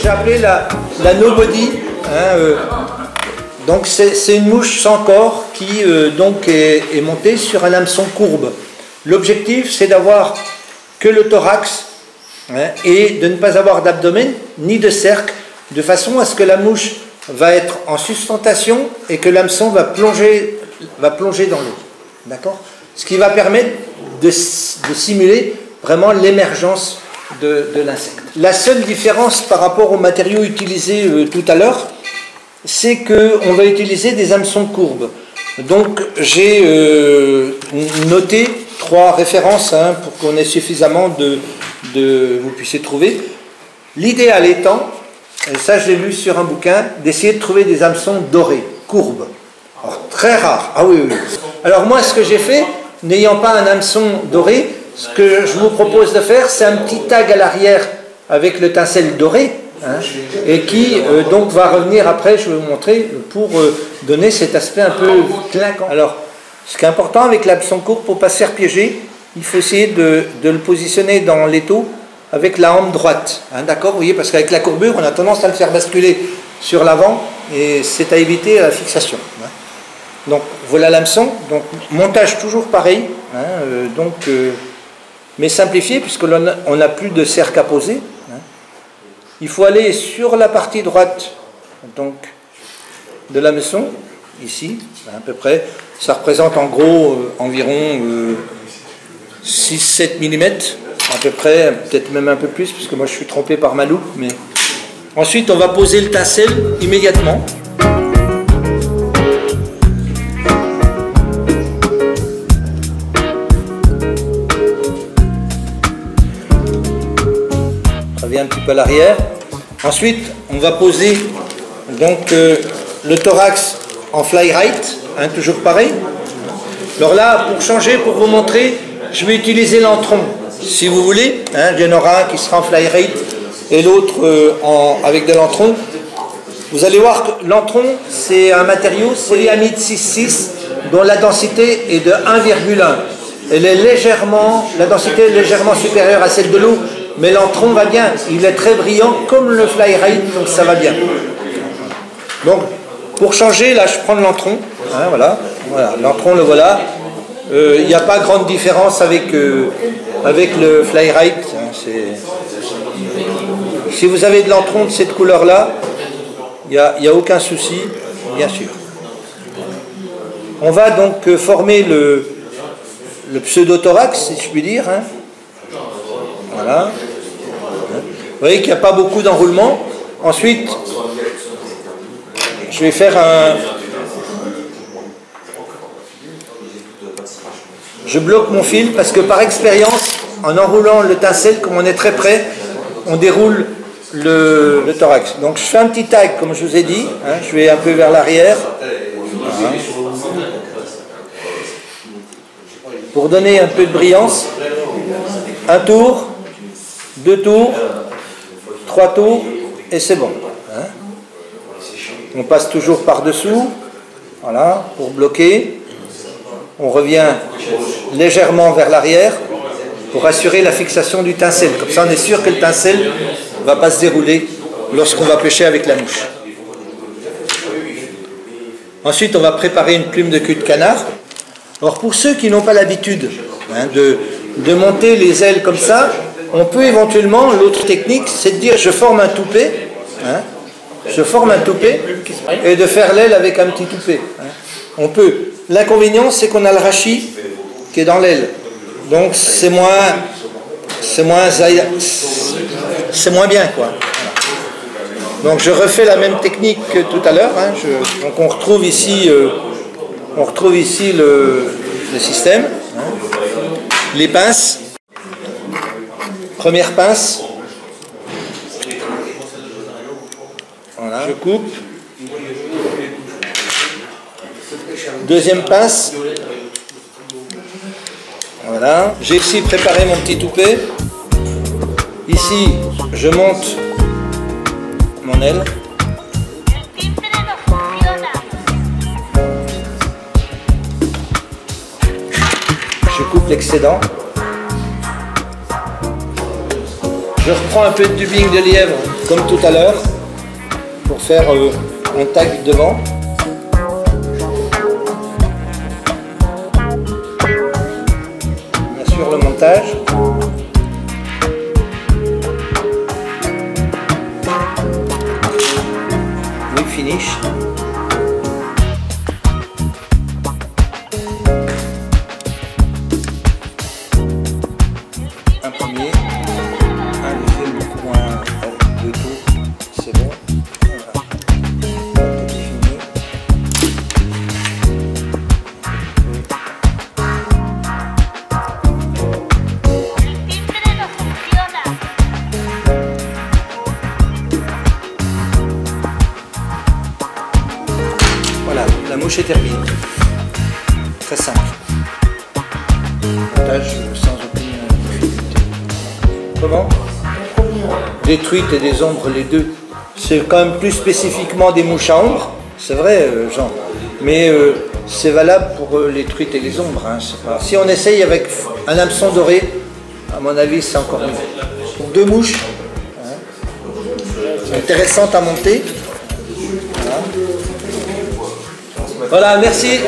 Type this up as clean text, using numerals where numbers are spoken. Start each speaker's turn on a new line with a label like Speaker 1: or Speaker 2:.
Speaker 1: j'ai appelé la nobody. Donc c'est une mouche sans corps qui donc est montée sur un hameçon courbe. L'objectif, c'est d'avoir que le thorax et de ne pas avoir d'abdomen ni de cercle, de façon à ce que la mouche va être en sustentation et que l'hameçon va plonger dans l'eau. D'accord ? Ce qui va permettre de simuler vraiment l'émergence de l'insecte. La seule différence par rapport aux matériaux utilisés tout à l'heure, c'est qu'on va utiliser des hameçons courbes. Donc j'ai noté 3 références pour qu'on ait suffisamment vous puissiez trouver. L'idéal étant, et ça je l'ai lu sur un bouquin, d'essayer de trouver des hameçons dorés, courbes. Alors très rares, ah oui. Alors moi ce que j'ai fait, n'ayant pas un hameçon doré, ce que je vous propose de faire, c'est un petit tag à l'arrière avec le tinsel doré, et qui donc va revenir après, je vais vous montrer, pour donner cet aspect un peu clinquant. Alors, ce qui est important avec l'hameçon courbe, pour ne pas se faire piéger, il faut essayer de le positionner dans l'étau avec la hampe droite. D'accord, vous voyez, parce qu'avec la courbure, on a tendance à le faire basculer sur l'avant, et c'est à éviter à la fixation. Donc, voilà l'hameçon. Donc, montage toujours pareil, mais simplifié, puisqu'on n'a plus de cercle à poser. Il faut aller sur la partie droite donc, de l'hameçon, ici, à peu près. Ça représente en gros environ 6-7 mm, à peu près, peut-être même un peu plus, puisque moi je suis trompé par ma loupe. Mais... Ensuite, on va poser le tinsel immédiatement. Un petit peu à l'arrière. Ensuite, on va poser donc le thorax en fly right, toujours pareil. Alors là, pour changer, pour vous montrer, je vais utiliser l'antron. Si vous voulez, il y en aura un qui sera en fly right et l'autre avec de l'antron. Vous allez voir que l'antron, c'est un matériau polyamide 6,6 dont la densité est de 1,1. La densité est légèrement supérieure à celle de l'eau, mais l'antron va bien, il est très brillant comme le fly right, donc ça va bien. Donc pour changer, là je prends l'antron, voilà, l'antron le voilà. Il n'y a pas grande différence avec le fly right. Si vous avez de l'antron de cette couleur là, il n'y a aucun souci, bien sûr. On va donc former le pseudothorax, si je puis dire. Voilà. Vous voyez qu'il n'y a pas beaucoup d'enroulement. Ensuite, je vais faire je bloque mon fil parce que par expérience, en enroulant le tinsel, comme on est très près, on déroule le thorax. Donc je fais un petit tag, comme je vous ai dit. Je vais un peu vers l'arrière. Voilà. Pour donner un peu de brillance. Un tour. 2 tours, 3 tours, et c'est bon. On passe toujours par-dessous, voilà, pour bloquer. On revient légèrement vers l'arrière pour assurer la fixation du tinsel. Comme ça, on est sûr que le tinsel ne va pas se dérouler lorsqu'on va pêcher avec la mouche. Ensuite, on va préparer une plume de cul de canard. Alors, pour ceux qui n'ont pas l'habitude de monter les ailes comme ça, on peut éventuellement, l'autre technique, c'est de dire je forme un toupet, je forme un toupet, et de faire l'aile avec un petit toupet. On peut. L'inconvénient, c'est qu'on a le rachis qui est dans l'aile. Donc c'est moins bien, quoi. Donc je refais la même technique que tout à l'heure. Donc on retrouve ici le système. Les pinces. Première pince, voilà, je coupe. Deuxième pince, voilà. J'ai ici préparé mon petit toupet. Ici, je monte mon aile. Je coupe l'excédent. Je reprends un peu de tubing de lièvre comme tout à l'heure, pour faire un tag devant. Bien sûr, le montage. Le finish. Un premier, un deuxième, beaucoup moins, deux tours, c'est bon. Voilà. Tout est fini. Voilà, la mouche est terminée. Très simple. Montage sans aucune difficulté. Comment? Des truites et des ombres, les deux. C'est quand même plus spécifiquement des mouches à ombre, c'est vrai, Jean. Mais c'est valable pour les truites et les ombres. Hein, pas... Si on essaye avec un hameçon doré, à mon avis, c'est encore mieux. Donc deux mouches, hein, intéressantes à monter. Voilà, merci.